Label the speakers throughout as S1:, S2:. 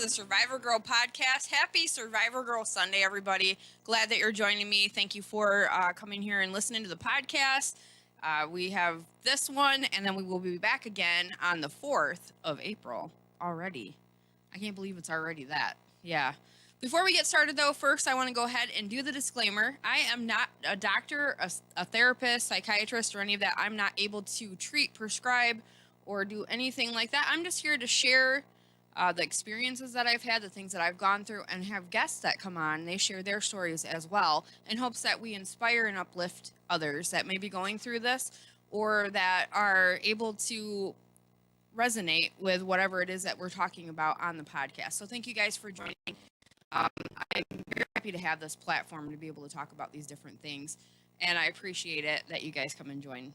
S1: the Survivor Girl podcast. Happy Survivor Girl Sunday, everybody. Glad that you're joining me. Thank you for coming here and listening to the podcast. We have this one, and then we will be back again on the 4th of April already. I can't believe it's already that. Yeah. Before we get started, though, first I want to go ahead and do the disclaimer. I am not a doctor, a therapist, psychiatrist, or any of that. I'm not able to treat, prescribe, or do anything like that. I'm just here to share the experiences that I've had, the things that I've gone through, and have guests that come on. They share their stories as well in hopes that we inspire and uplift others that may be going through this or that are able to resonate with whatever it is that we're talking about on the podcast. So thank you guys for joining. I'm very happy to have this platform to be able to talk about these different things, and I appreciate it that you guys come and join.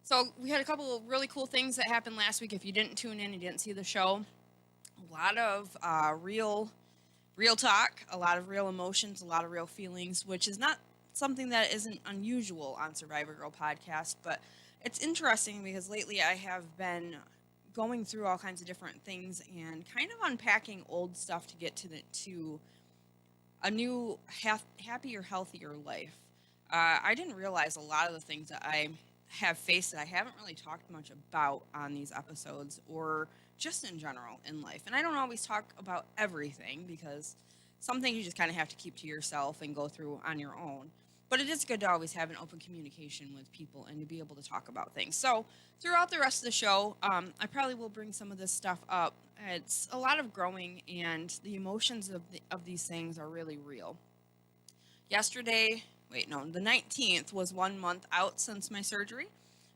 S1: So we had a couple of really cool things that happened last week. If you didn't tune in, you didn't see the show, a lot of real talk, a lot of real emotions, a lot of real feelings, which is not something that isn't unusual on Survivor Girl podcast, but it's interesting because lately I have been going through all kinds of different things and kind of unpacking old stuff to get to a new happier, healthier life. I didn't realize a lot of the things that I have faced that I haven't really talked much about on these episodes or just in general in life. And I don't always talk about everything because some things you just kind of have to keep to yourself and go through on your own. But it is good to always have an open communication with people and to be able to talk about things. So throughout the rest of the show, I probably will bring some of this stuff up. It's a lot of growing, and the emotions of these things are really real. The 19th was 1 month out since my surgery.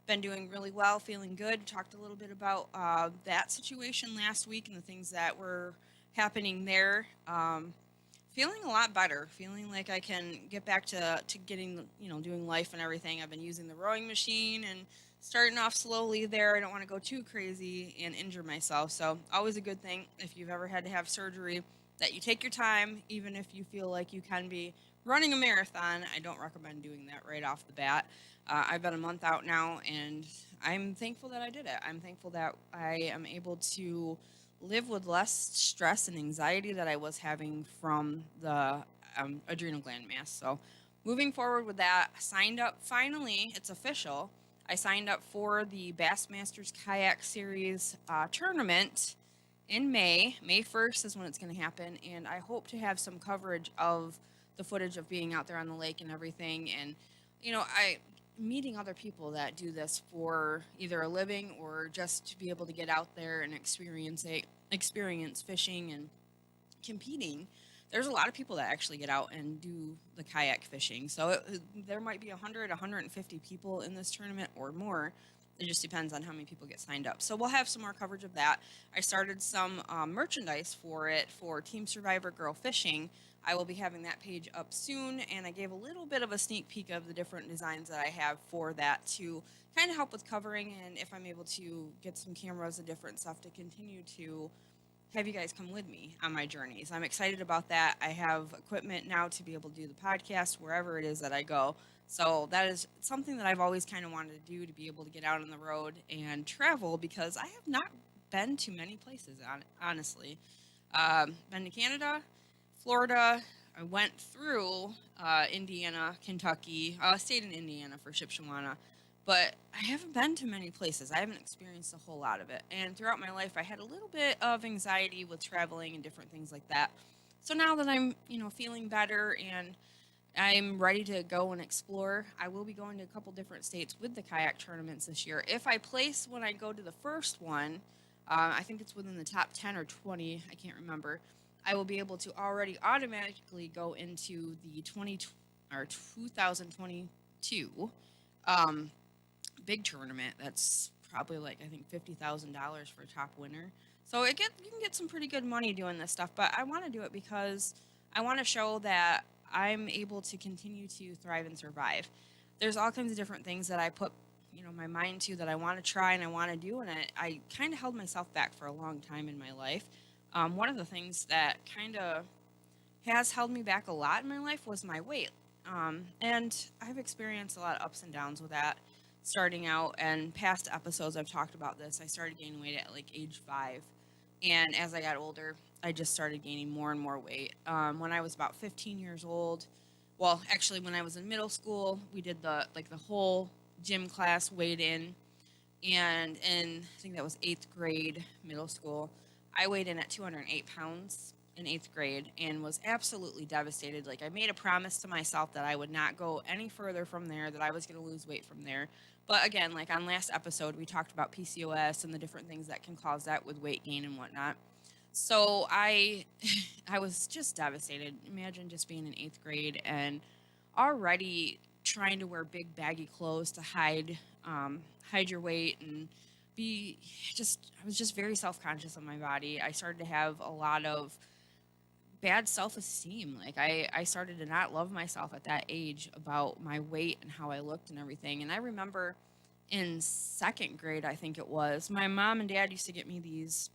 S1: Been doing really well, feeling good. Talked a little bit about that situation last week and the things that were happening there. Feeling a lot better, feeling like I can get back to getting, doing life and everything. I've been using the rowing machine and starting off slowly there. I don't want to go too crazy and injure myself. So always a good thing if you've ever had to have surgery that you take your time, even if you feel like you can be running a marathon. I don't recommend doing that right off the bat. I've been a month out now, and I'm thankful that I did it. I'm thankful that I am able to live with less stress and anxiety that I was having from the adrenal gland mass. So moving forward with that, signed up, finally, it's official. I signed up for the Bassmasters Kayak Series tournament in May. May 1st is when it's going to happen, and I hope to have some coverage of the footage of being out there on the lake and everything. And, I meeting other people that do this for either a living or just to be able to get out there and experience fishing and competing. There's a lot of people that actually get out and do the kayak fishing. So there might be 100, 150 people in this tournament or more. It just depends on how many people get signed up. So we'll have some more coverage of that. I started some merchandise for it for Team Survivor Girl Fishing. I will be having that page up soon, and I gave a little bit of a sneak peek of the different designs that I have for that to kind of help with covering, and if I'm able to get some cameras and different stuff to continue to have you guys come with me on my journeys. I'm excited about that. I have equipment now to be able to do the podcast wherever it is that I go. So that is something that I've always kind of wanted to do, to be able to get out on the road and travel, because I have not been to many places, honestly. Been to Canada, Florida. I went through Indiana, Kentucky. I stayed in Indiana for Shipshawana, but I haven't been to many places. I haven't experienced a whole lot of it. And throughout my life, I had a little bit of anxiety with traveling and different things like that. So now that I'm, feeling better and I'm ready to go and explore, I will be going to a couple different states with the kayak tournaments this year. If I place when I go to the first one, I think it's within the top 10 or 20, I can't remember, I will be able to already automatically go into the 2022 big tournament. That's probably like, I think, $50,000 for a top winner. So you can get some pretty good money doing this stuff, but I want to do it because I want to show that I'm able to continue to thrive and survive. There's all kinds of different things that I put, my mind to, that I want to try and I want to do, and I kind of held myself back for a long time in my life. One of the things that kind of has held me back a lot in my life was my weight. And I've experienced a lot of ups and downs with that starting out, and past episodes I've talked about this. I started gaining weight at like age 5. And as I got older, I just started gaining more and more weight. When I was about 15 years old, well, actually, when I was in middle school, we did the whole gym class weighed in, and in I think that was eighth grade middle school, I weighed in at 208 pounds in eighth grade and was absolutely devastated. Like I made a promise to myself that I would not go any further from there, that I was going to lose weight from there. But again, like on last episode, we talked about PCOS and the different things that can cause that with weight gain and whatnot. So I I was just devastated. Imagine just being in eighth grade and already trying to wear big baggy clothes to hide your weight and be just I was just very self-conscious of my body. I started to have a lot of bad self-esteem. Like I started to not love myself at that age about my weight and how I looked and everything. And I remember in second grade, I think it was, my mom and dad used to get me these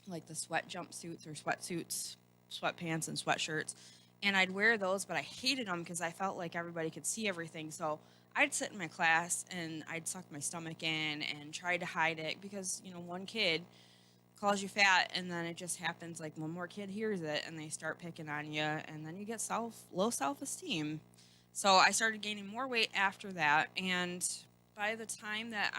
S1: like the sweat jumpsuits or sweatsuits, sweatpants and sweatshirts. And I'd wear those, but I hated them because I felt like everybody could see everything. So I'd sit in my class and I'd suck my stomach in and try to hide it because, one kid calls you fat and then it just happens like one more kid hears it and they start picking on you and then you get low self-esteem. So I started gaining more weight after that, and by the time that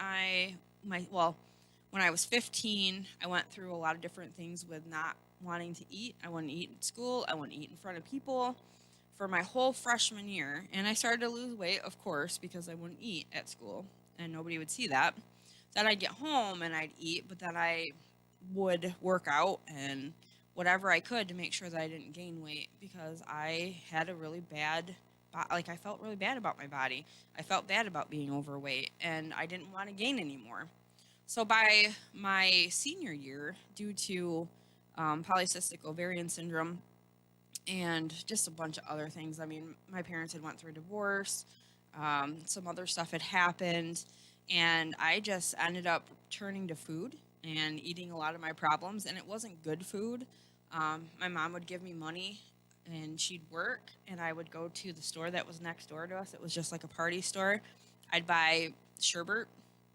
S1: when I was 15, I went through a lot of different things with not wanting to eat. I wouldn't eat in school. I wouldn't eat in front of people for my whole freshman year. And I started to lose weight, of course, because I wouldn't eat at school and nobody would see that. Then I'd get home and I'd eat, but then I would work out and whatever I could to make sure that I didn't gain weight because I had a really bad, like I felt really bad about my body. I felt bad about being overweight and I didn't want to gain anymore. So by my senior year, due to polycystic ovarian syndrome and just a bunch of other things, I mean, my parents had went through a divorce, some other stuff had happened, and I just ended up turning to food and eating a lot of my problems, and it wasn't good food. My mom would give me money and she'd work, and I would go to the store that was next door to us. It was just like a party store. I'd buy sherbet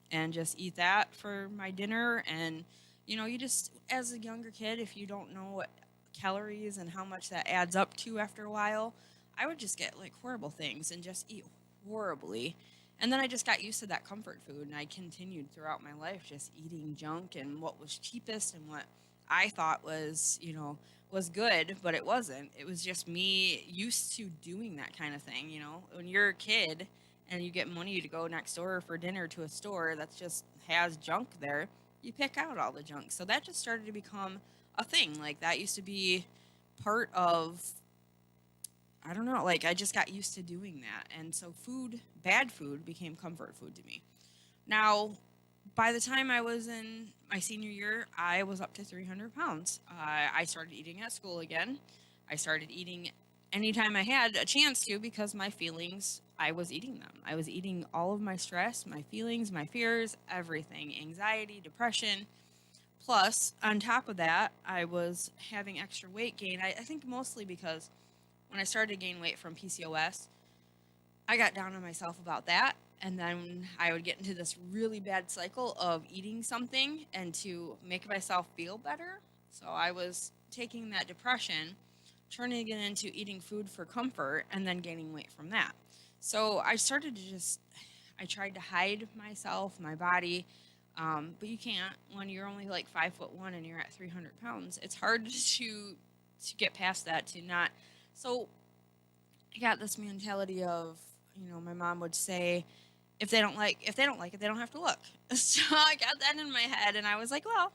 S1: and just eat that for my dinner. And, you just, as a younger kid, if you don't know what calories and how much that adds up to after a while, I would just get like horrible things and just eat horribly. And then I just got used to that comfort food and I continued throughout my life just eating junk and what was cheapest and what I thought was good, but it wasn't. It was just me used to doing that kind of thing, When you're a kid and you get money to go next door for dinner to a store that just has junk there, you pick out all the junk. So that just started to become a thing. Like that used to be part of, I don't know, like I just got used to doing that. And so bad food became comfort food to me. Now, by the time I was in my senior year, I was up to 300 pounds. I started eating at school again. I started eating anytime I had a chance to because my feelings, I was eating them. I was eating all of my stress, my feelings, my fears, everything, anxiety, depression. Plus, on top of that, I was having extra weight gain. I think mostly because when I started to gain weight from PCOS, I got down on myself about that. And then I would get into this really bad cycle of eating something and to make myself feel better. So I was taking that depression, turning it into eating food for comfort, and then gaining weight from that. So I started to I tried to hide myself, my body, but you can't when you're only like 5'1" and you're at 300 pounds. It's hard to get past that, to not. So I got this mentality of, my mom would say, if they don't like it, they don't have to look. So I got that in my head and I was like, well,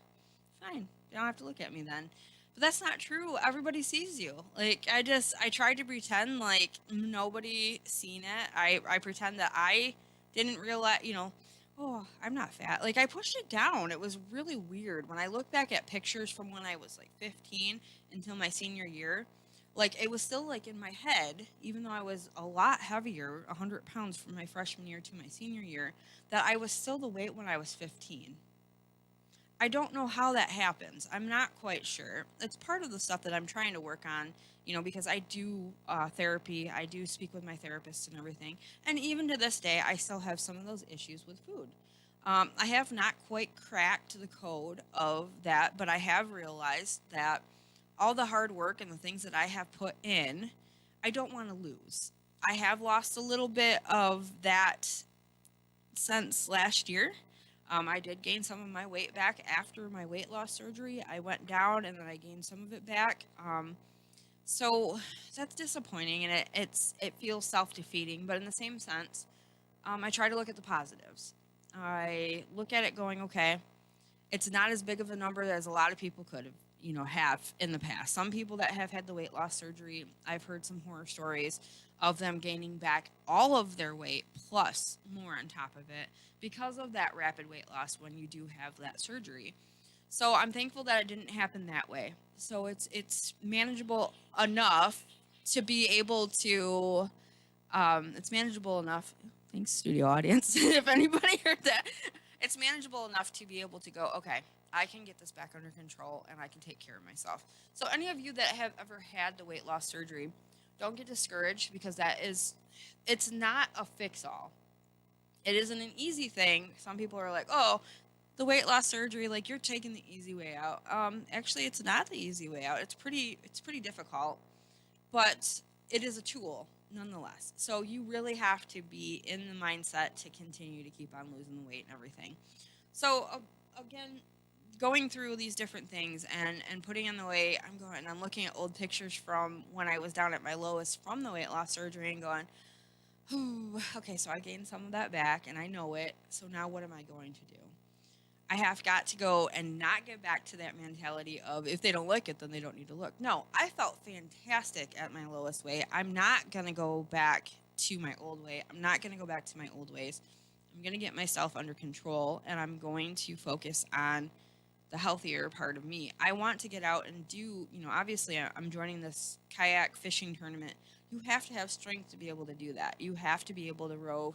S1: fine. They don't have to look at me then. But that's not true. Everybody sees you. Like I tried to pretend like nobody seen it. I pretend that I didn't realize, oh, I'm not fat. Like I pushed it down. It was really weird. When I look back at pictures from when I was like 15 until my senior year, like it was still like in my head, even though I was a lot heavier, 100 pounds from my freshman year to my senior year, that I was still the weight when I was 15. I don't know how that happens. I'm not quite sure. It's part of the stuff that I'm trying to work on, because I do therapy. I do speak with my therapist and everything. And even to this day, I still have some of those issues with food. I have not quite cracked the code of that, but I have realized that all the hard work and the things that I have put in, I don't want to lose. I have lost a little bit of that since last year. I did gain some of my weight back after my weight loss surgery. I went down and then I gained some of it back. So that's disappointing, and it feels self-defeating. But in the same sense, I try to look at the positives. I look at it going, okay, it's not as big of a number as a lot of people could have, have in the past. Some people that have had the weight loss surgery, I've heard some horror stories of them gaining back all of their weight plus more on top of it because of that rapid weight loss when you do have that surgery. So I'm thankful that it didn't happen that way. So it's manageable enough to be able to it's manageable enough. Thanks, studio audience. If anybody heard that, it's manageable enough to be able to go, okay, I can get this back under control and I can take care of myself. So any of you that have ever had the weight loss surgery, don't get discouraged because it's not a fix-all. It isn't an easy thing. Some people are like, oh, the weight loss surgery, like you're taking the easy way out. Actually, it's not the easy way out. It's pretty difficult, but it is a tool nonetheless. So you really have to be in the mindset to continue to keep on losing the weight and everything. So again, going through these different things and putting in the weight, I'm looking at old pictures from when I was down at my lowest from the weight loss surgery and going, okay, so I gained some of that back and I know it. So now what am I going to do? I have got to go and not get back to that mentality of if they don't like it, then they don't need to look. No, I felt fantastic at my lowest weight. I'm not going to go back to my old weight. I'm not going to go back to my old ways. I'm going to get myself under control and I'm going to focus on the healthier part of me. I want to get out and do, obviously I'm joining this kayak fishing tournament. You have to have strength to be able to do that. You have to be able to row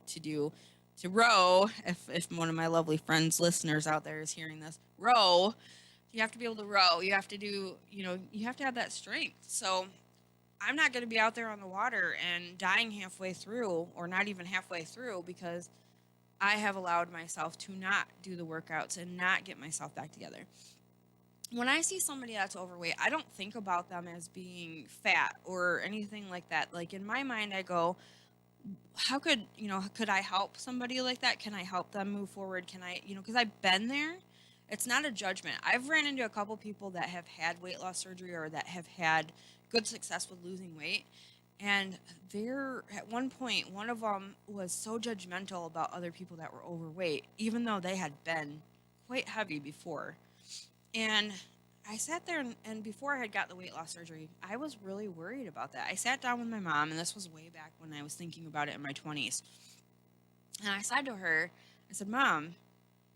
S1: if one of my lovely friends, listeners out there is hearing this, row, you have to be able to row. You have to do, you have to have that strength. So I'm not going to be out there on the water and dying halfway through or not even halfway through because I have allowed myself to not do the workouts and not get myself back together. When I see somebody that's overweight, I don't think about them as being fat or anything like that. Like in my mind, I go, how could I help somebody like that? Can I help them move forward? Can I, because I've been there. It's not a judgment. I've ran into a couple people that have had weight loss surgery or that have had good success with losing weight. And at one point, one of them was so judgmental about other people that were overweight, even though they had been quite heavy before. And I sat there and before I had got the weight loss surgery, I was really worried about that. I sat down with my mom, and this was way back when I was thinking about it in my 20s. And I said to her, I said, Mom,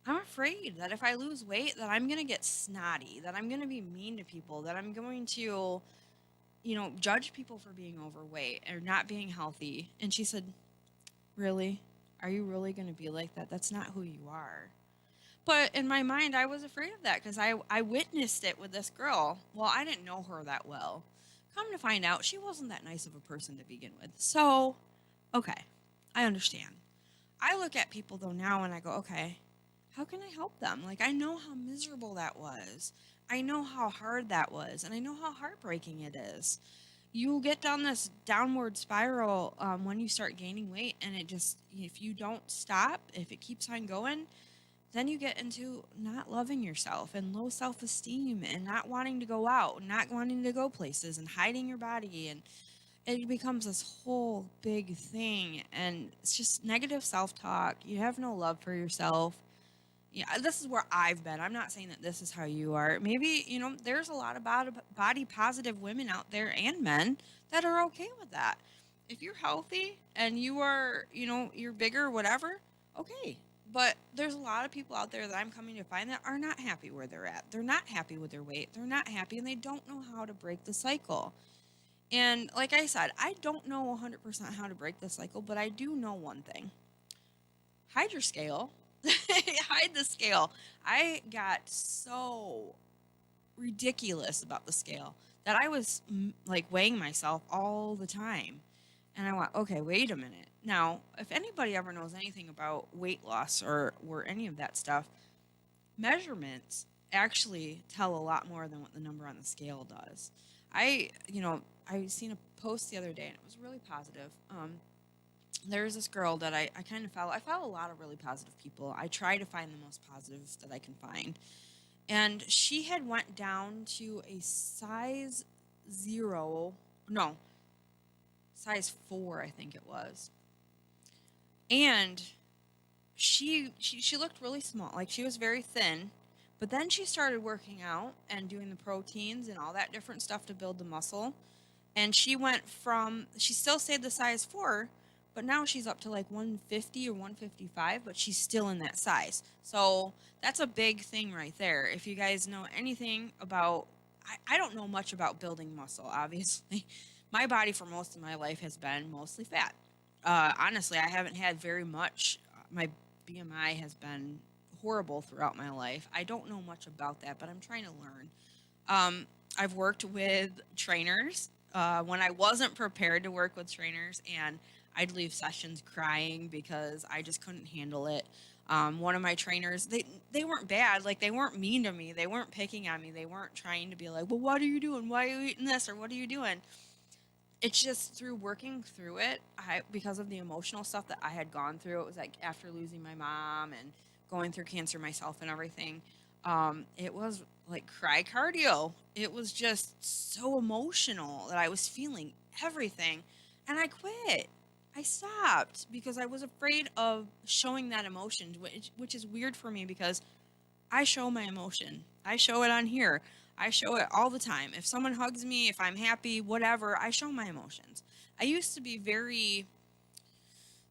S1: I'm afraid that if I lose weight, that I'm going to get snotty, that I'm going to be mean to people, that I'm going to, judge people for being overweight or not being healthy. And she said, really? Are you really going to be like that? That's not who you are. But in my mind, I was afraid of that because I witnessed it with this girl. Well, I didn't know her that well. Come to find out, she wasn't that nice of a person to begin with. So, okay, I understand. I look at people, though, now and I go, okay, how can I help them? Like, I know how miserable that was. I know how hard that was. And I know how heartbreaking it is. You get down this downward spiral when you start gaining weight. And if you don't stop, if it keeps on going, then you get into not loving yourself and low self-esteem and not wanting to go out, not wanting to go places and hiding your body. And it becomes this whole big thing. And it's just negative self-talk. You have no love for yourself. Yeah, this is where I've been. I'm not saying that this is how you are. Maybe, there's a lot of body positive women out there and men that are okay with that. If you're healthy and you are, you're bigger, whatever, okay. But there's a lot of people out there that I'm coming to find that are not happy where they're at. They're not happy with their weight. They're not happy, and they don't know how to break the cycle. And like I said, I don't know 100% how to break the cycle, but I do know one thing. Hide your scale. Hide the scale. I got so ridiculous about the scale that I was weighing myself all the time. And I went, okay, wait a minute. Now, if anybody ever knows anything about weight loss or any of that stuff, measurements actually tell a lot more than what the number on the scale does. I seen a post the other day and it was really positive. There's this girl that I kind of follow. I follow a lot of really positive people. I try to find the most positive that I can find. And she had went down to a size 0, no, size 4, I think it was. And she looked really small, like she was very thin, but then she started working out and doing the proteins and all that different stuff to build the muscle, and she still stayed the size 4, but now she's up to like 150 or 155, but she's still in that size. So that's a big thing right there. If you guys know anything about, I don't know much about building muscle, obviously. My body for most of my life has been mostly fat. Honestly, I haven't had very much. My BMI has been horrible throughout my life. I don't know much about that, but I'm trying to learn. I've worked with trainers when I wasn't prepared to work with trainers, and I'd leave sessions crying because I just couldn't handle it. One of my trainers, they weren't bad, like they weren't mean to me, they weren't picking on me, they weren't trying to be like, well, what are you doing? Why are you eating this? Or what are you doing? It's just through working through it, because of the emotional stuff that I had gone through. It was like after losing my mom and going through cancer myself and everything. It was like cry cardio. It was just so emotional that I was feeling everything, and I quit. I stopped because I was afraid of showing that emotion, which is weird for me because I show my emotion. I show it on here. I show it all the time. If someone hugs me, if I'm happy, whatever, I show my emotions. I used to be very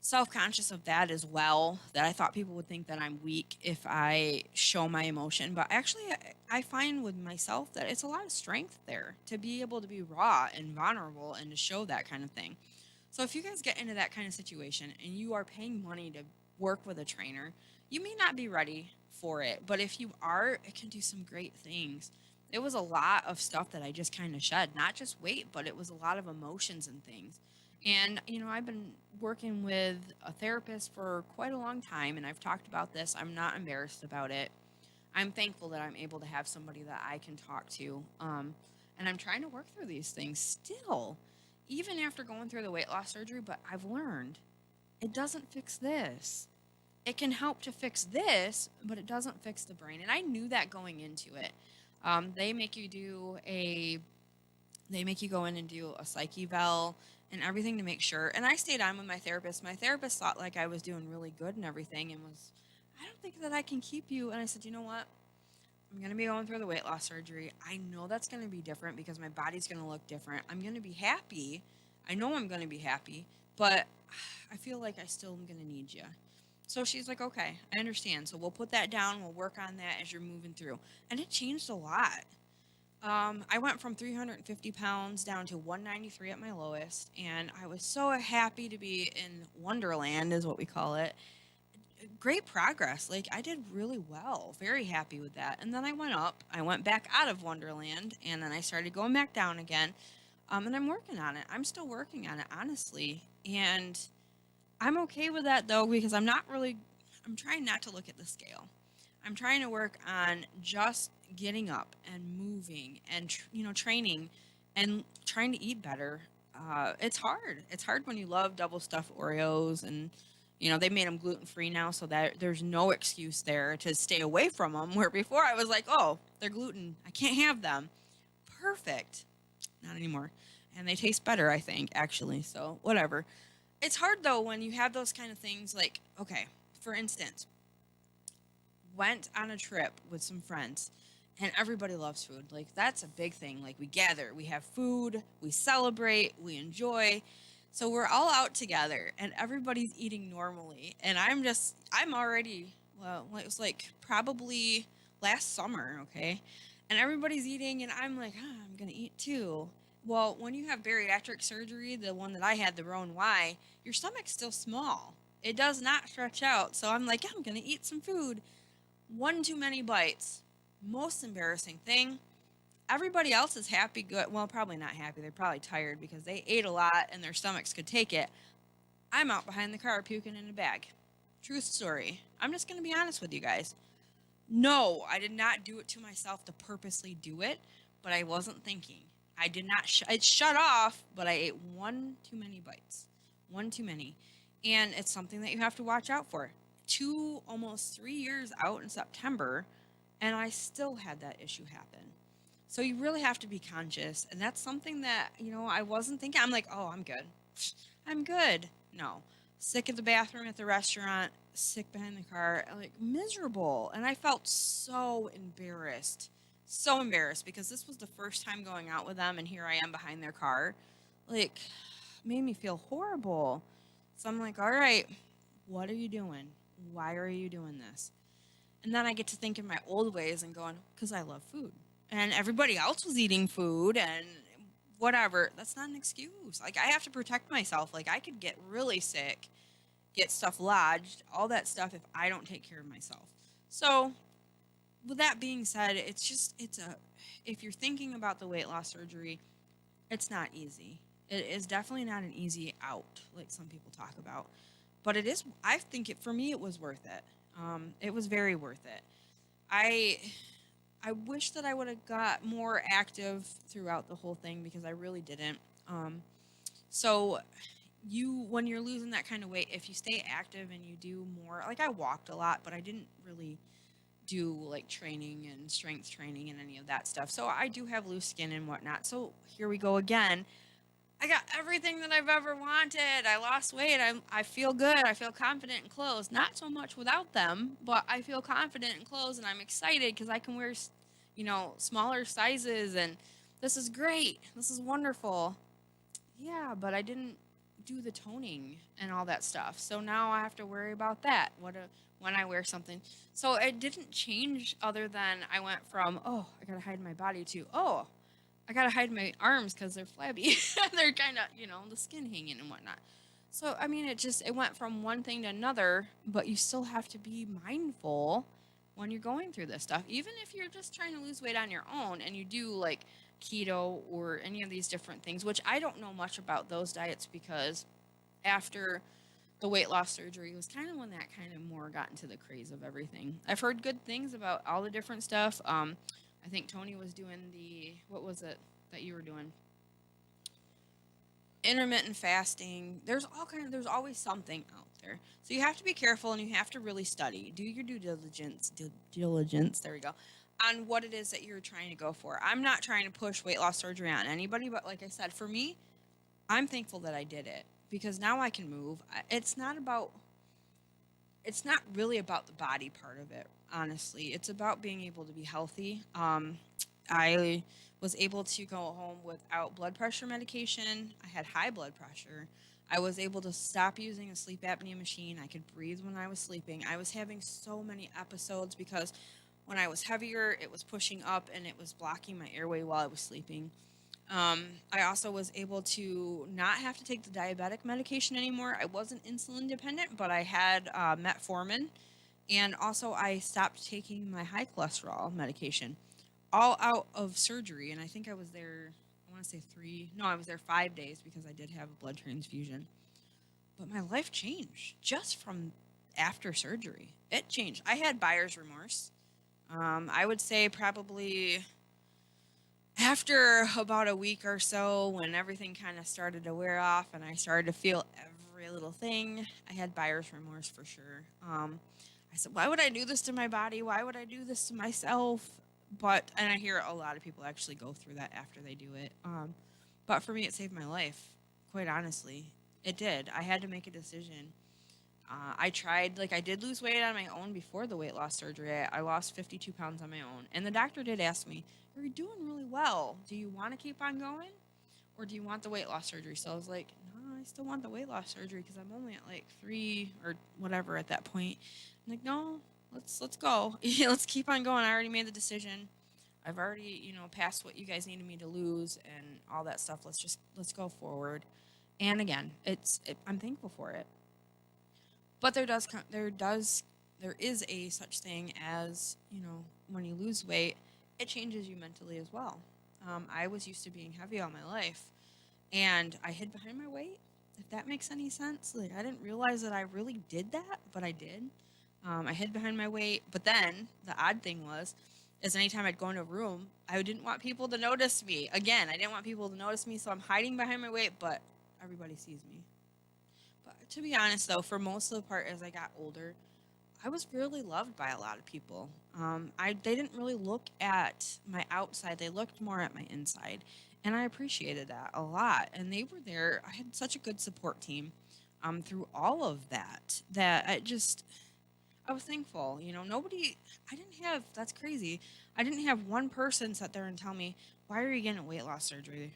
S1: self-conscious of that as well, that I thought people would think that I'm weak if I show my emotion, but actually I find with myself that it's a lot of strength there to be able to be raw and vulnerable and to show that kind of thing. So if you guys get into that kind of situation and you are paying money to work with a trainer, you may not be ready for it, but if you are, it can do some great things. It was a lot of stuff that I just kind of shed, not just weight, but it was a lot of emotions and things. And, I've been working with a therapist for quite a long time, and I've talked about this. I'm not embarrassed about it. I'm thankful that I'm able to have somebody that I can talk to. And I'm trying to work through these things still, even after going through the weight loss surgery. But I've learned it doesn't fix this. It can help to fix this, but it doesn't fix the brain. And I knew that going into it. They make you go in and do a psych eval and everything to make sure. And I stayed on with my therapist. My therapist thought like I was doing really good and everything, and was, I don't think that I can keep you. And I said, you know what? I'm going to be going through the weight loss surgery. I know that's going to be different because my body's going to look different. I'm going to be happy. I know I'm going to be happy, but I feel like I still am going to need you. So she's like, okay, I understand. So we'll put that down. We'll work on that as you're moving through. And it changed a lot. I went from 350 pounds down to 193 at my lowest, and I was so happy to be in Wonderland, is what we call it. Great progress. Like, I did really well. Very happy with that. And then I went up. I went back out of Wonderland, and then I started going back down again. And I'm working on it. I'm still working on it, honestly. And I'm okay with that, though, because I'm trying not to look at the scale. I'm trying to work on just getting up and moving and training and trying to eat better. It's hard. It's hard when you love double stuffed Oreos, and they made them gluten free now, so that there's no excuse there to stay away from them. Where before I was like, oh, they're gluten, I can't have them. Perfect. Not anymore. And they taste better, I think, actually. So whatever. It's hard though when you have those kind of things. Like, okay, for instance, went on a trip with some friends, and everybody loves food. Like, that's a big thing. Like, we gather, we have food, we celebrate, we enjoy. So we're all out together and everybody's eating normally. And I'm already, well, it was like probably last summer, okay? And everybody's eating and I'm like, I'm going to eat too. Well, when you have bariatric surgery, the one that I had, the Roan Y, your stomach's still small. It does not stretch out. So I'm like, I'm going to eat some food. One too many bites. Most embarrassing thing. Everybody else is happy, good. Well, probably not happy. They're probably tired because they ate a lot and their stomachs could take it. I'm out behind the car puking in a bag. Truth story. I'm just going to be honest with you guys. No, I did not do it to myself to purposely do it, but I wasn't thinking. I did not, it shut off, but I ate one too many bites. One too many. And it's something that you have to watch out for. Almost 3 years out in September, and I still had that issue happen. So you really have to be conscious. And that's something that, I wasn't thinking. I'm like, oh, I'm good. I'm good. No. Sick at the bathroom at the restaurant, sick behind the car, like miserable. And I felt so embarrassed. So embarrassed because this was the first time going out with them, and here I am behind their car. Like, made me feel horrible. So I'm like, all right, what are you doing? Why are you doing this? And then I get to thinking my old ways and going, because I love food. And everybody else was eating food and whatever. That's not an excuse. Like, I have to protect myself. Like, I could get really sick, get stuff lodged, all that stuff if I don't take care of myself. So, with that being said, if you're thinking about the weight loss surgery, it's not easy. It is definitely not an easy out, like some people talk about. But it is, I think for me, it was worth it. It was very worth it. I I wish that I would have got more active throughout the whole thing because I really didn't. So when you're losing that kind of weight, if you stay active and you do more, like I walked a lot, but I didn't really do like training and strength training and any of that stuff. So I do have loose skin and whatnot. So here we go again. I got everything that I've ever wanted. I lost weight. I feel good. I feel confident in clothes. Not so much without them, but I feel confident in clothes and I'm excited because I can wear, smaller sizes and this is great. This is wonderful. Yeah, but I didn't do the toning and all that stuff. So now I have to worry about that. When I wear something. So it didn't change other than I went from, oh, I got to hide my body to, oh, I gotta hide my arms because they're flabby. They're kind of, the skin hanging and whatnot. So, I mean, it went from one thing to another, but you still have to be mindful when you're going through this stuff. Even if you're just trying to lose weight on your own and you do like keto or any of these different things, which I don't know much about those diets because after the weight loss surgery was kind of when that kind of more got into the craze of everything. I've heard good things about all the different stuff. I think Tony was doing what was it that you were doing? Intermittent fasting. There's always something out there. So you have to be careful and you have to really study. Do your due diligence, there we go, on what it is that you're trying to go for. I'm not trying to push weight loss surgery on anybody, but like I said, for me, I'm thankful that I did it because now I can move. It's not really about the body part of it, honestly. It's about being able to be healthy. I was able to go home without blood pressure medication. I had high blood pressure. I was able to stop using a sleep apnea machine. I could breathe when I was sleeping. I was having so many episodes because when I was heavier, it was pushing up and it was blocking my airway while I was sleeping. I also was able to not have to take the diabetic medication anymore. I wasn't insulin dependent, but I had metformin. And also, I stopped taking my high cholesterol medication all out of surgery. And I think I was there, I want to say I was there 5 days because I did have a blood transfusion. But my life changed just from after surgery. It changed. I had buyer's remorse. I would say probably after about a week or so, when everything kind of started to wear off and I started to feel every little thing, I had buyer's remorse for sure. I said, why would I do this to my body? Why would I do this to myself? And I hear a lot of people actually go through that after they do it. But for me, it saved my life, quite honestly. It did. I had to make a decision. I tried, I did lose weight on my own before the weight loss surgery. I lost 52 pounds on my own. And the doctor did ask me, you're doing really well. Do you want to keep on going? Or do you want the weight loss surgery? So I was like, no, I still want the weight loss surgery because I'm only at 3 or whatever at that point. I'm like, no, let's go. Let's keep on going. I already made the decision. I've already, passed what you guys needed me to lose and all that stuff. Let's go forward. And again, I'm thankful for it. But there is a such thing as, when you lose weight, it changes you mentally as well. I was used to being heavy all my life, and I hid behind my weight, if that makes any sense. I didn't realize that I really did that, but I did. I hid behind my weight. But then the odd thing was, is anytime I'd go into a room, I didn't want people to notice me. Again, I didn't want people to notice me, so I'm hiding behind my weight, but everybody sees me. But to be honest, though, for most of the part, as I got older, I was really loved by a lot of people. They didn't really look at my outside; they looked more at my inside, and I appreciated that a lot. And they were there. I had such a good support team through all of that. I was thankful. Nobody. I didn't have. That's crazy. I didn't have one person sit there and tell me, "Why are you getting a weight loss surgery?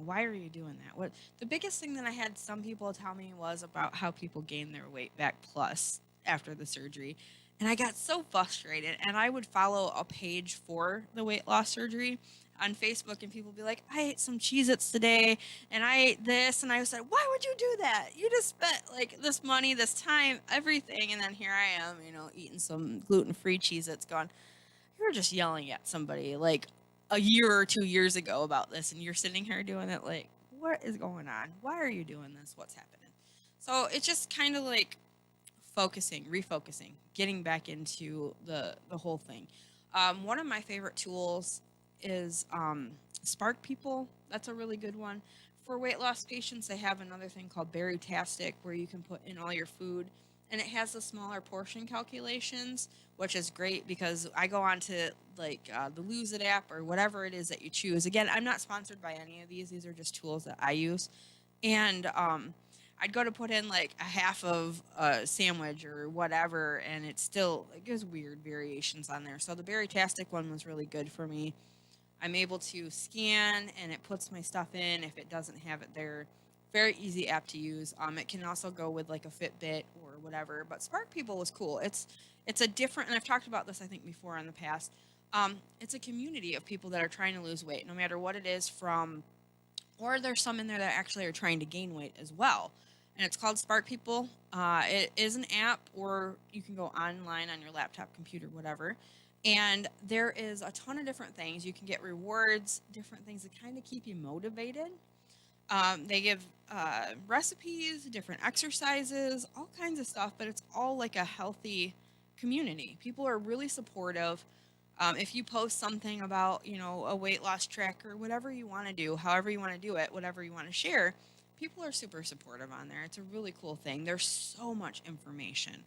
S1: Why are you doing that?" What the biggest thing that I had some people tell me was about how people gain their weight back plus after the surgery. And I got so frustrated. And I would follow a page for the weight loss surgery on Facebook, and people would be like, I ate some Cheez Its today, and I ate this. And I said, why would you do that? You just spent like this money, this time, everything. And then here I am, eating some gluten free Cheez Its going, you were just yelling at somebody like a year or 2 years ago about this. And you're sitting here doing it like, what is going on? Why are you doing this? What's happening? So it's just kind of like refocusing, getting back into the whole thing. One of my favorite tools is Spark People. That's a really good one. For weight loss patients, they have another thing called Berrytastic where you can put in all your food, and it has the smaller portion calculations, which is great because I go on to like the Lose It app or whatever it is that you choose. Again, I'm not sponsored by any of these. These are just tools that I use. And I'd go to put in like a half of a sandwich or whatever, and it's still like there's weird variations on there. So the Berrytastic one was really good for me. I'm able to scan and it puts my stuff in if it doesn't have it there. Very easy app to use. It can also go with like a Fitbit or whatever. But Spark People was cool. It's a different, and I've talked about this I think before in the past. It's a community of people that are trying to lose weight, no matter what it is from, or there's some in there that actually are trying to gain weight as well. And it's called Spark People. It is an app, or you can go online on your laptop, computer, whatever. And there is a ton of different things. You can get rewards, different things that kind of keep you motivated. They give recipes, different exercises, all kinds of stuff, but it's all like a healthy community. People are really supportive. If you post something about, a weight loss trick or whatever you want to do, however you want to do it, whatever you want to share, people are super supportive on there. It's a really cool thing. There's so much information.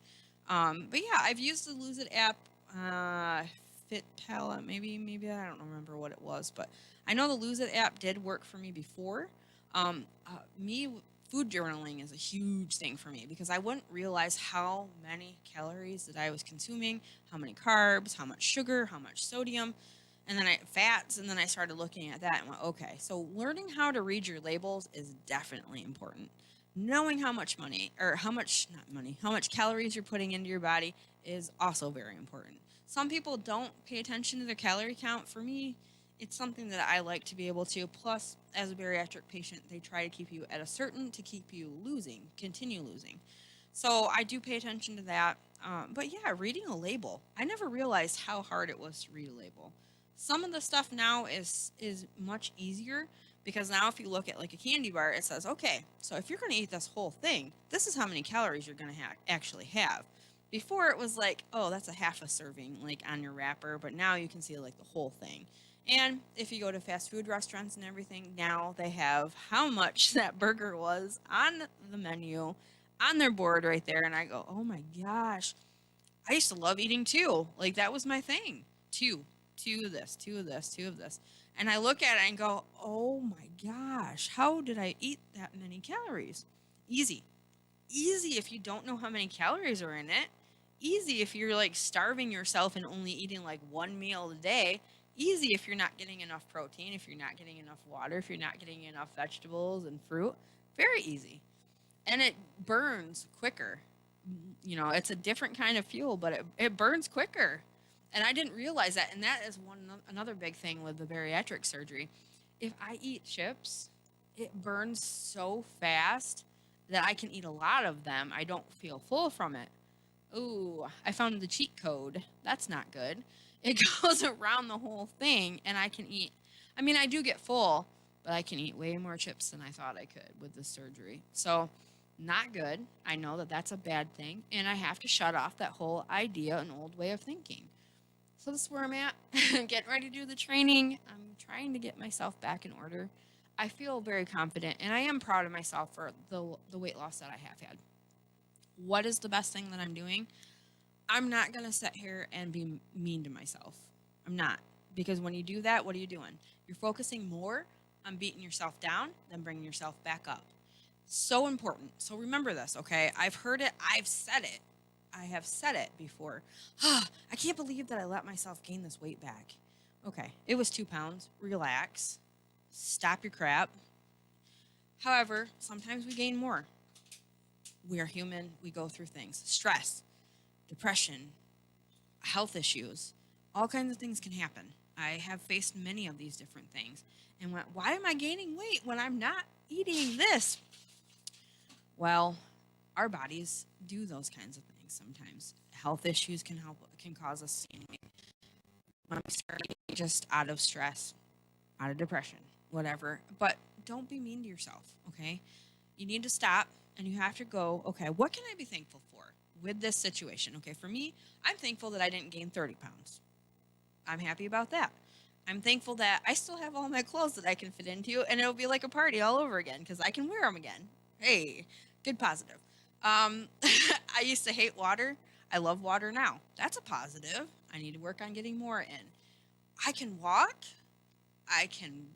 S1: But yeah, I've used the Lose It app, Fit Palette, maybe I don't remember what it was, but I know the Lose It app did work for me before. Me food journaling is a huge thing for me because I wouldn't realize how many calories that I was consuming, how many carbs, how much sugar, how much sodium, and then fats, and then I started looking at that and went, okay, so learning how to read your labels is definitely important. Knowing how much how much calories you're putting into your body is also very important. Some people don't pay attention to their calorie count. For me, it's something that I like to be able to. Plus, as a bariatric patient, they try to keep you at a certain to keep you continue losing. So I do pay attention to that. But yeah, reading a label. I never realized how hard it was to read a label. Some of the stuff now is much easier because now if you look at like a candy bar, it says, okay, so if you're going to eat this whole thing, this is how many calories you're going to actually have. Before it was like, oh, that's a half a serving like on your wrapper, but now you can see like the whole thing. And if you go to fast food restaurants and everything, now they have how much that burger was on the menu, on their board right there. And I go, oh my gosh, I used to love eating two. Like that was my thing. Two of this, two of this, two of this. And I look at it and go, oh my gosh, how did I eat that many calories? Easy. Easy if you don't know how many calories are in it. Easy if you're like starving yourself and only eating like one meal a day. Easy if you're not getting enough protein, if you're not getting enough water, if you're not getting enough vegetables and fruit. Very easy. And it burns quicker. It's a different kind of fuel, but it burns quicker. And I didn't realize that. And that is another big thing with the bariatric surgery. If I eat chips, it burns so fast that I can eat a lot of them. I don't feel full from it. Ooh, I found the cheat code. That's not good. It goes around the whole thing, and I can eat. I mean, I do get full, but I can eat way more chips than I thought I could with the surgery. So Not good. I know that that's a bad thing. And I have to shut off that whole idea, an old way of thinking. So this is where I'm at. Getting ready to do the training. I'm trying to get myself back in order. I feel very confident, and I am proud of myself for the weight loss that I have had. What is the best thing that I'm doing? I'm not going to sit here and be mean to myself. I'm not. Because when you do that, what are you doing? You're focusing more on beating yourself down than bringing yourself back up. So important. So remember this, okay? I've heard it. I've said it. I have said it before. I can't believe that I let myself gain this weight back. Okay, it was 2 pounds. Relax. Stop your crap. However, sometimes we gain more. We are human. We go through things. Stress, depression, health issues, all kinds of things can happen. I have faced many of these different things and went, why am I gaining weight when I'm not eating this? Well, our bodies do those kinds of things sometimes. Health issues can cause us to gain weight when we start just out of stress, out of depression, whatever. But don't be mean to yourself, okay? You need to stop and you have to go, okay, what can I be thankful for with this situation? Okay, for me, I'm thankful that I didn't gain 30 pounds. I'm happy about that. I'm thankful that I still have all my clothes that I can fit into, and it'll be like a party all over again because I can wear them again. Hey, good positive. I used to hate water. I love water now. That's a positive. I need to work on getting more in. I can walk. I can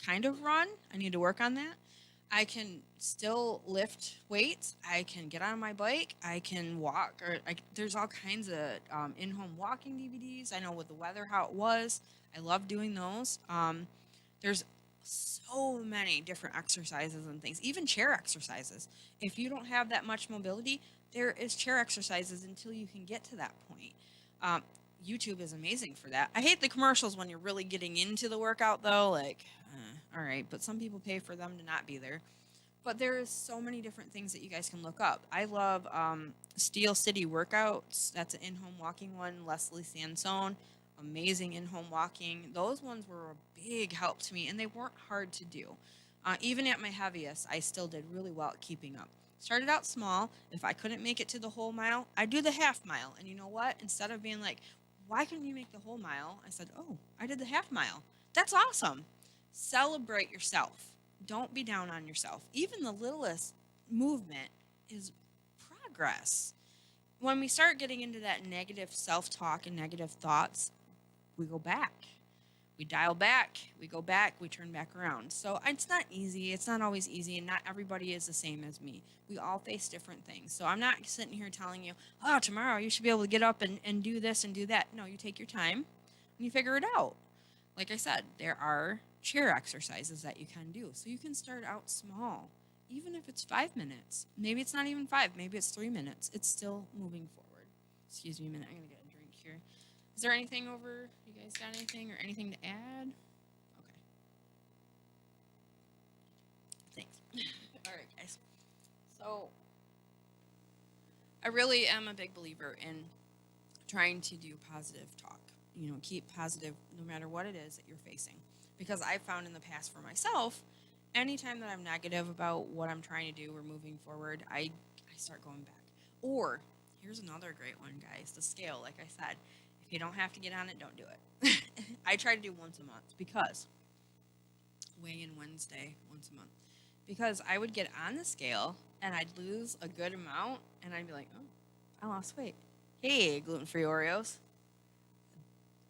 S1: kind of run. I need to work on that. I can still lift weights. I can get on my bike. I can walk. There's all kinds of in-home walking DVDs. I know with the weather how it was. I love doing those. There's so many different exercises and things, even chair exercises. If you don't have that much mobility, there is chair exercises until you can get to that point. YouTube is amazing for that. I hate the commercials when you're really getting into the workout, though. Like, all right, but some people pay for them to not be there. But there's so many different things that you guys can look up. I love Steel City Workouts. That's an in-home walking one. Leslie Sansone, amazing in-home walking. Those ones were a big help to me, and they weren't hard to do. Even at my heaviest, I still did really well at keeping up. Started out small. If I couldn't make it to the whole mile, I'd do the half mile. And you know what? Instead of being like, why couldn't you make the whole mile? I said, oh, I did the half mile. That's awesome. Celebrate yourself. Don't be down on yourself. Even the littlest movement is progress. When we start getting into that negative self-talk and negative thoughts, we go back. We dial back. We go back. We turn back around. So it's not easy. It's not always easy, and not everybody is the same as me. We all face different things. So I'm not sitting here telling you, oh, tomorrow you should be able to get up and do this and do that. No, you take your time and you figure it out. Like I said, there are chair exercises that you can do. So you can start out small, even if it's 5 minutes. Maybe it's not even 5. Maybe it's 3 minutes. It's still moving forward. Excuse me a minute. I'm going to get a drink here. Is there anything over? You guys got anything or anything to add? Okay. Thanks. All right, guys. So I really am a big believer in trying to do positive talk. You know, keep positive no matter what it is that you're facing. Because I've found in the past for myself, anytime that I'm negative about what I'm trying to do or moving forward, I start going back. Or, here's another great one, guys, the scale. Like I said, if you don't have to get on it, don't do it. I try to do once a month because, weigh-in Wednesday, once a month. Because I would get on the scale and I'd lose a good amount and I'd be like, oh, I lost weight. Hey, gluten-free Oreos.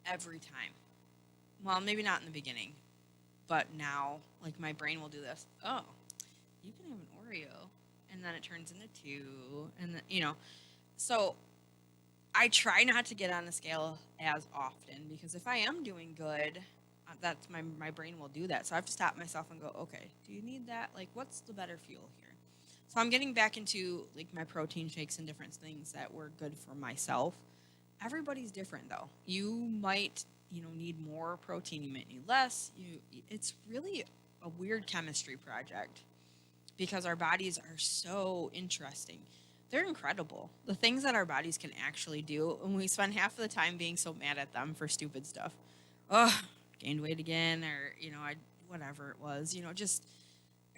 S1: Every time. Well, maybe not in the beginning, but now, like, my brain will do this. Oh, you can have an Oreo, and then it turns into 2, and then, you know. So I try not to get on the scale as often because if I am doing good, that's my brain will do that. So I have to stop myself and go, okay, do you need that? Like, what's the better fuel here? So I'm getting back into, like, my protein shakes and different things that were good for myself. Everybody's different, though. You might need more protein, you might need less. It's really a weird chemistry project because our bodies are so interesting. They're incredible. The things that our bodies can actually do, and we spend half of the time being so mad at them for stupid stuff. Ugh, gained weight again, or whatever it was. Just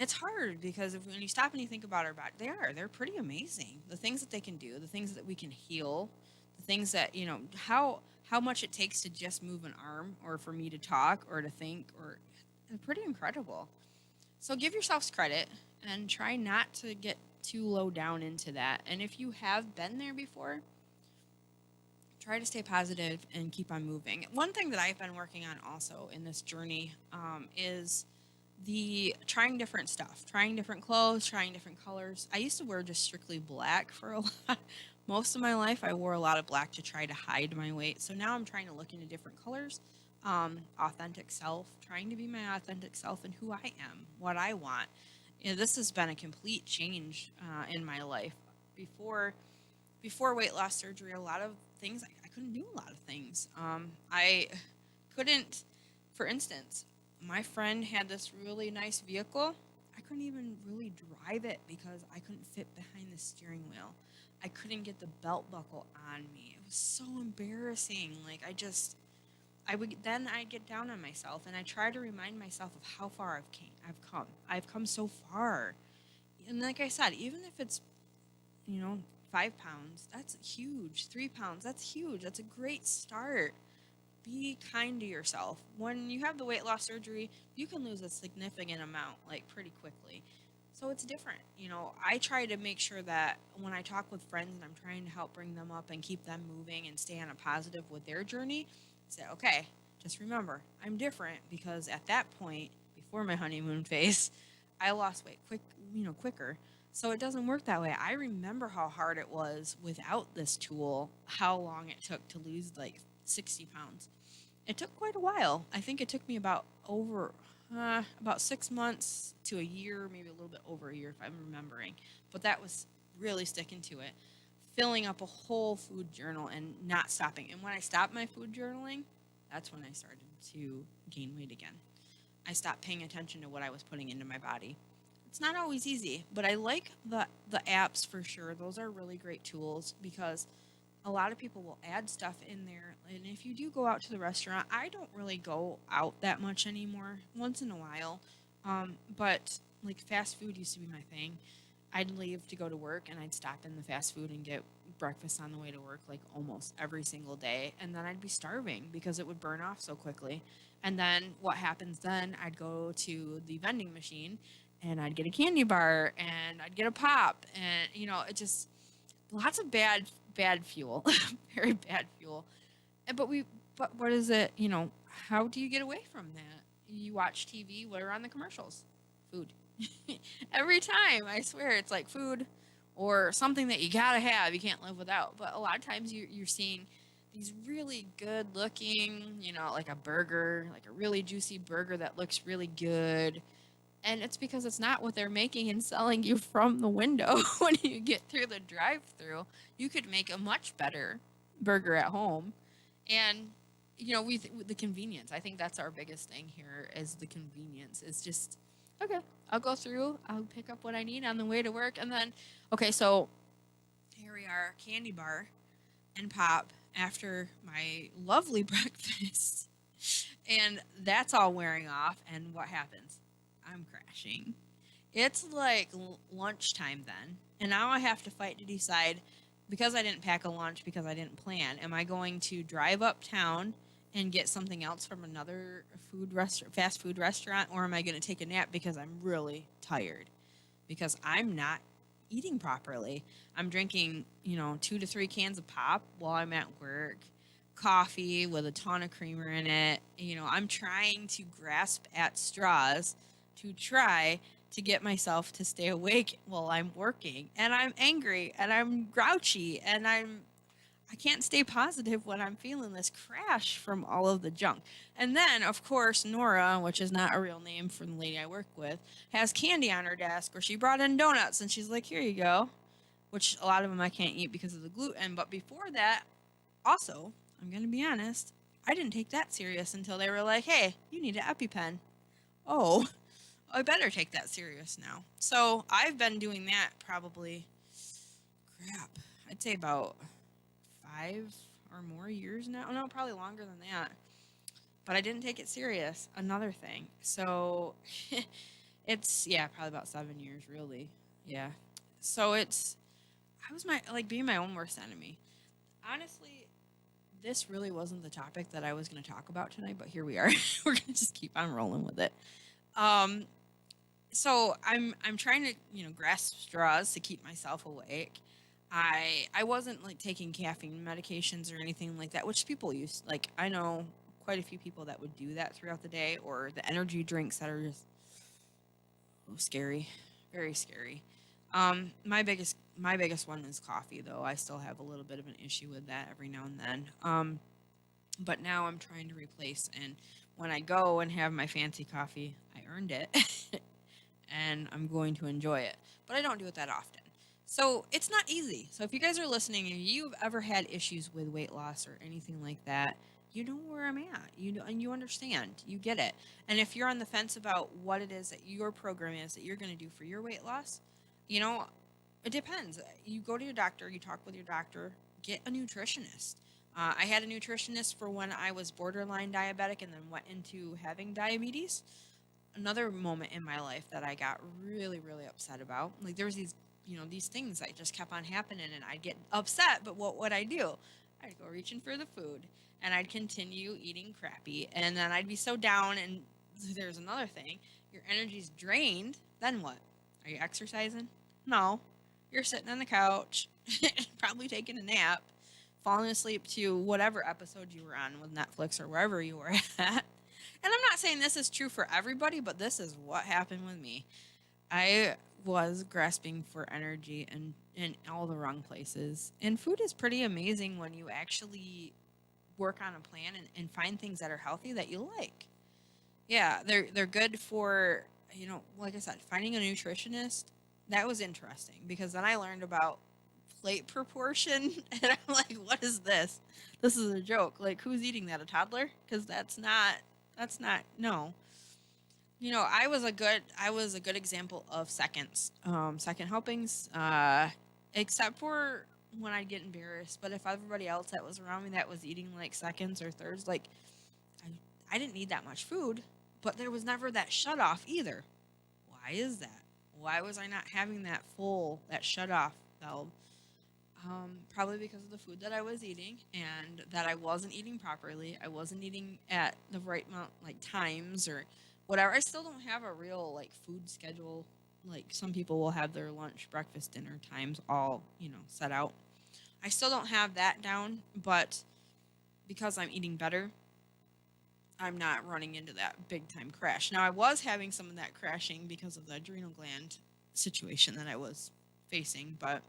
S1: It's hard because when you stop and you think about our body, they're pretty amazing. The things that they can do, the things that we can heal, the things that, how much it takes to just move an arm or for me to talk or to think or it's pretty incredible. So give yourselves credit and try not to get too low down into that. And if you have been there before, try to stay positive and keep on moving. One thing that I've been working on also in this journey is the trying different stuff, trying different clothes, trying different colors. I used to wear just strictly black for a lot. Most of my life, I wore a lot of black to try to hide my weight. So now I'm trying to look into different colors, authentic self, trying to be my authentic self and who I am, what I want. This has been a complete change in my life. Before before weight loss surgery, a lot of things I couldn't do a lot of things. I couldn't, for instance, my friend had this really nice vehicle. I couldn't even really drive it because I couldn't fit behind the steering wheel. I couldn't get the belt buckle on me. It was so embarrassing. Like I'd get down on myself and I try to remind myself of how far I've come. I've come so far. And like I said, even if it's, you know, 5 pounds, that's huge. 3 pounds, that's huge. That's a great start. Be kind to yourself. When you have the weight loss surgery, you can lose a significant amount, like pretty quickly. So it's different. I try to make sure that when I talk with friends and I'm trying to help bring them up and keep them moving and stay on a positive with their journey, say, okay, just remember, I'm different because at that point, before my honeymoon phase, I lost weight quicker. So it doesn't work that way. I remember how hard it was without this tool, how long it took to lose like 60 pounds. It took quite a while. I think it took me about 6 months to a year, maybe a little bit over a year if I'm remembering. But that was really sticking to it. Filling up a whole food journal and not stopping. And when I stopped my food journaling, that's when I started to gain weight again. I stopped paying attention to what I was putting into my body. It's not always easy, but I like the apps for sure. Those are really great tools because a lot of people will add stuff in there. And if you do go out to the restaurant, I don't really go out that much anymore, once in a while. But like fast food used to be my thing. I'd leave to go to work and I'd stop in the fast food and get breakfast on the way to work like almost every single day. And then I'd be starving because it would burn off so quickly. And then what happens then? I'd go to the vending machine and I'd get a candy bar and I'd get a pop. And, it just lots of bad fuel, very bad fuel. But what is it? How do you get away from that? You watch TV. What are on the commercials? Food. Every time, I swear, it's like food or something that you gotta have. You can't live without. But a lot of times you're seeing these really good looking, like a burger, like a really juicy burger that looks really good. And it's because it's not what they're making and selling you from the window when you get through the drive-through. You could make a much better burger at home. And the convenience. I think that's our biggest thing here is the convenience. It's just okay, I'll go through, I'll pick up what I need on the way to work and then okay, so here we are, candy bar and pop after my lovely breakfast. And that's all wearing off and what happens? I'm crashing. It's like lunchtime then. And now I have to fight to decide because I didn't pack a lunch because I didn't plan. Am I going to drive uptown and get something else from another fast food restaurant, or am I going to take a nap because I'm really tired? Because I'm not eating properly. I'm drinking, 2 to 3 cans of pop while I'm at work, coffee with a ton of creamer in it. I'm trying to grasp at straws to try to get myself to stay awake while I'm working. And I'm angry and I'm grouchy and I can't stay positive when I'm feeling this crash from all of the junk. And then, of course, Nora, which is not a real name for the lady I work with, has candy on her desk where she brought in donuts and she's like, here you go, which a lot of them I can't eat because of the gluten. But before that, also, I'm going to be honest, I didn't take that serious until they were like, hey, you need an EpiPen. Oh, I better take that serious now. So I've been doing that probably, I'd say about 5 or more years now. No, probably longer than that. But I didn't take it serious. Another thing. So It's, yeah, probably about 7 years, really. Yeah. So I was being my own worst enemy. Honestly, this really wasn't the topic that I was going to talk about tonight, but here we are. We're going to just keep on rolling with it. Um, so I'm trying to, grasp straws to keep myself awake. I wasn't like taking caffeine medications or anything like that, which people use. Like, I know quite a few people that would do that throughout the day, or the energy drinks that are just scary, very scary. My biggest one is coffee, though. I still have a little bit of an issue with that every now and then. But now I'm trying to replace, and when I go and have my fancy coffee, I earned it, and I'm going to enjoy it. But I don't do it that often. So it's not easy. So if you guys are listening and you've ever had issues with weight loss or anything like that, you know where I'm at. You know, and you understand. You get it. And if you're on the fence about what it is that your program is that you're going to do for your weight loss, you know, it depends. You go to your doctor, you talk with your doctor, get a nutritionist. I had a nutritionist for when I was borderline diabetic and then went into having diabetes. Another moment in my life that I got really, really upset about. Like, there was these things that just kept on happening, and I'd get upset, but what would I do? I'd go reaching for the food, and I'd continue eating crappy, and then I'd be so down. And there's another thing: your energy's drained. Then what? Are you exercising? No. You're sitting on the couch, probably taking a nap, falling asleep to whatever episode you were on with Netflix or wherever you were at. And I'm not saying this is true for everybody, but this is what happened with me. I was grasping for energy and in all the wrong places. And food is pretty amazing when you actually work on a plan and find things that are healthy that you like. Yeah, they're good for, like I said, finding a nutritionist. That was interesting because then I learned about plate proportion and I'm like, what is this? This is a joke. Like, who's eating that? A toddler? Because that's not no. I was a good example of seconds. Second helpings. Except for when I'd get embarrassed. But if everybody else that was around me that was eating like seconds or thirds, like I didn't need that much food, but there was never that shut off either. Why is that? Why was I not having that shut off valve? Probably because of the food that I was eating and that I wasn't eating properly. I wasn't eating at the right amount, like times or whatever. I still don't have a real like food schedule. Like, some people will have their lunch, breakfast, dinner times all, set out. I still don't have that down, but because I'm eating better, I'm not running into that big time crash. Now, I was having some of that crashing because of the adrenal gland situation that I was facing, but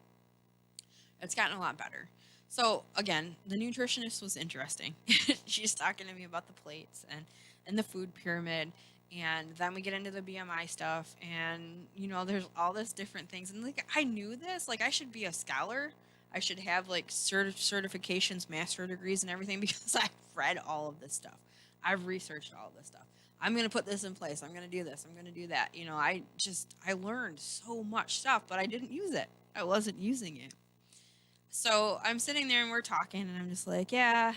S1: it's gotten a lot better. So again, the nutritionist was interesting. She's talking to me about the plates and the food pyramid, and then we get into the BMI stuff, and there's all this different things. And like, I knew this, like, I should be a scholar. I should have like certifications, master degrees, and everything because I've read all of this stuff. I've researched all of this stuff. I'm going to put this in place. I'm going to do this. I'm going to do that. I learned so much stuff, but I didn't use it. I wasn't using it. So I'm sitting there and we're talking, and I'm just like, yeah,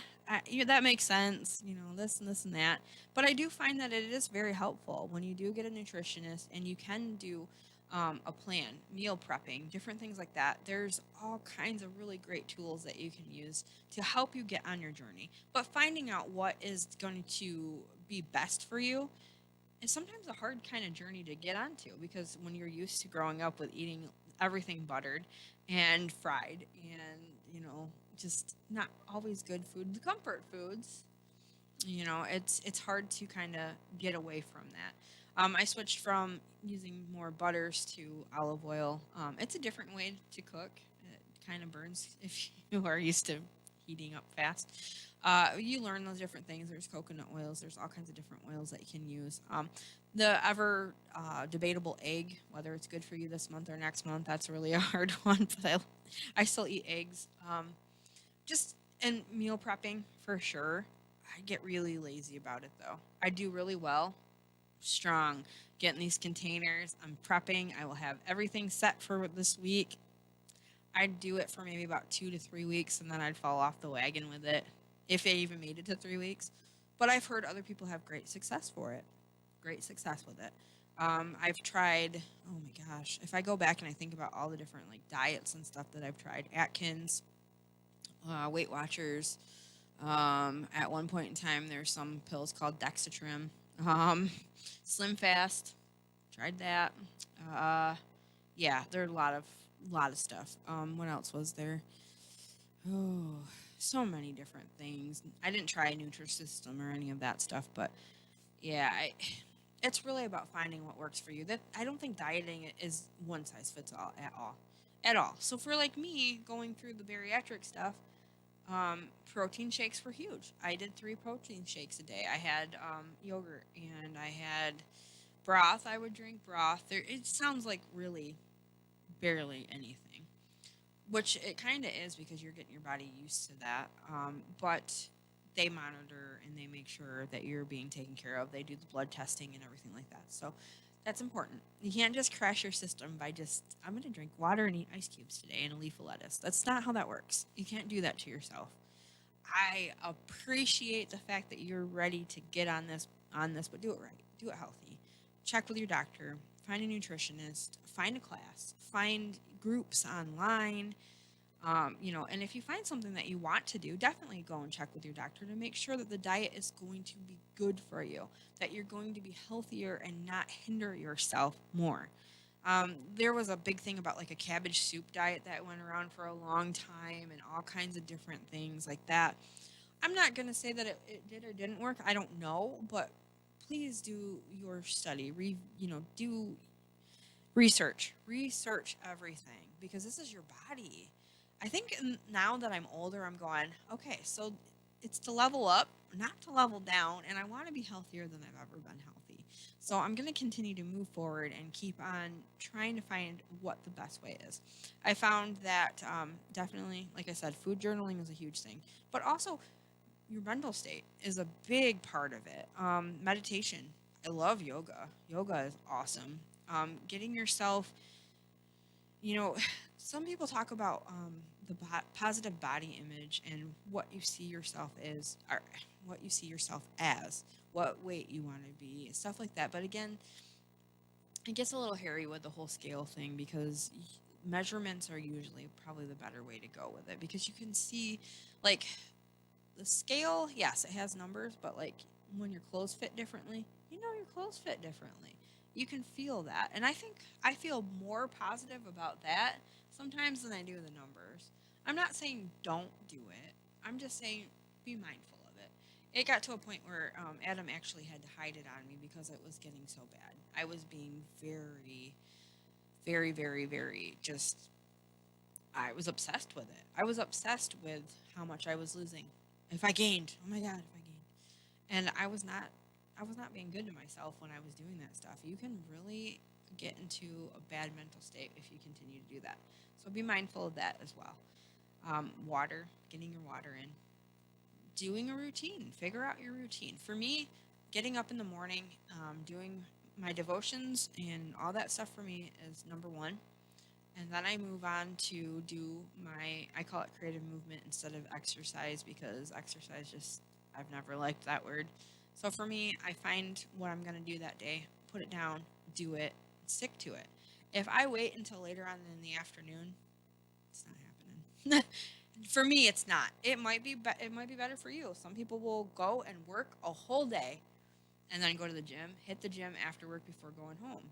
S1: that makes sense, this and this and that. But I do find that it is very helpful when you do get a nutritionist and you can do a plan, meal prepping, different things like that. There's all kinds of really great tools that you can use to help you get on your journey. But finding out what is going to be best for you is sometimes a hard kind of journey to get onto, because when you're used to growing up with eating everything buttered and fried and just not always good food, the comfort foods, it's hard to kind of get away from that. I switched from using more butters to olive oil. It's a different way to cook. It kind of burns if you are used to heating up fast. You learn those different things. There's coconut oils. There's all kinds of different oils that you can use. The ever debatable egg, whether it's good for you this month or next month, that's really a hard one. But I still eat eggs. Just in meal prepping, for sure. I get really lazy about it, though. I do really well. Strong. Getting these containers. I'm prepping. I will have everything set for this week. I'd do it for maybe about 2 to 3 weeks, and then I'd fall off the wagon with it, if I even made it to 3 weeks. But I've heard other people have great success for it. Great success with it. I've tried, oh my gosh, if I go back and I think about all the different like diets and stuff that I've tried, Atkins, Weight Watchers. At one point in time, there's some pills called Dexatrim. Um, Slim Fast, tried that. Uh, yeah, there are a lot of stuff. What else was there? Oh, so many different things. I didn't try Nutrisystem or any of that stuff, but yeah, it's really about finding what works for you. That I don't think dieting is one size fits all at all, at all. So for like me going through the bariatric stuff, protein shakes were huge. I did 3 protein shakes a day. I had yogurt and I had broth. I would drink broth. There, it sounds like really barely anything, which it kind of is because you're getting your body used to that. But they monitor and they make sure that you're being taken care of. They do the blood testing and everything like that. So that's important. You can't just crash your system by just, I'm going to drink water and eat ice cubes today and a leaf of lettuce. That's not how that works. You can't do that to yourself. I appreciate the fact that you're ready to get on this, but do it right. Do it healthy. Check with your doctor. Find a nutritionist. Find a class. Find groups online. And if you find something that you want to do, definitely go and check with your doctor to make sure that the diet is going to be good for you, that you're going to be healthier and not hinder yourself more. There was a big thing about like a cabbage soup diet that went around for a long time and all kinds of different things like that. I'm not going to say that it did or didn't work. I don't know, but please do your study. Do research everything because this is your body. I think now that I'm older, I'm going, okay, so it's to level up, not to level down, and I want to be healthier than I've ever been healthy. So I'm going to continue to move forward and keep on trying to find what the best way is. I found that definitely, like I said, food journaling is a huge thing, but also your mental state is a big part of it. Meditation. I love yoga. Yoga is awesome. Getting yourself, you know, some people talk about the positive body image and what you see yourself is, or what you see yourself as, what weight you want to be, stuff like that. But again, it gets a little hairy with the whole scale thing because measurements are usually probably the better way to go with it because you can see, like, the scale, yes, it has numbers, but like when your clothes fit differently, your clothes fit differently. You can feel that. And I think I feel more positive about that sometimes than I do the numbers. I'm not saying don't do it. I'm just saying be mindful of it. It got to a point where Adam actually had to hide it on me because it was getting so bad. I was being very, very, very, very just, I was obsessed with it. I was obsessed with how much I was losing. If I gained, oh my God, if I gained. And I was not being good to myself when I was doing that stuff. You can really get into a bad mental state if you continue to do that. So be mindful of that as well. Water, getting your water in, doing a routine, figure out your routine. For me, getting up in the morning, doing my devotions and all that stuff for me is number one. And then I move on to do I call it creative movement instead of exercise because exercise just, I've never liked that word. So for me, I find what I'm going to do that day, put it down, do it, stick to it. If I wait until later on in the afternoon, it's not happening. For me, it's not. It might be better for you. Some people will go and work a whole day and then go to the gym, hit the gym after work before going home.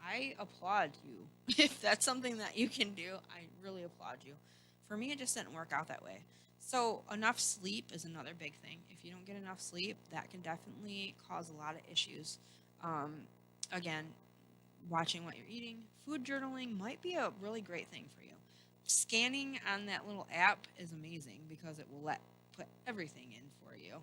S1: I applaud you. If that's something that you can do, I really applaud you. For me, it just didn't work out that way. So enough sleep is another big thing. If you don't get enough sleep, that can definitely cause a lot of issues. Um, Again, watching what you're eating, food journaling might be a really great thing for you. Scanning on that little app is amazing because it will put everything in for you.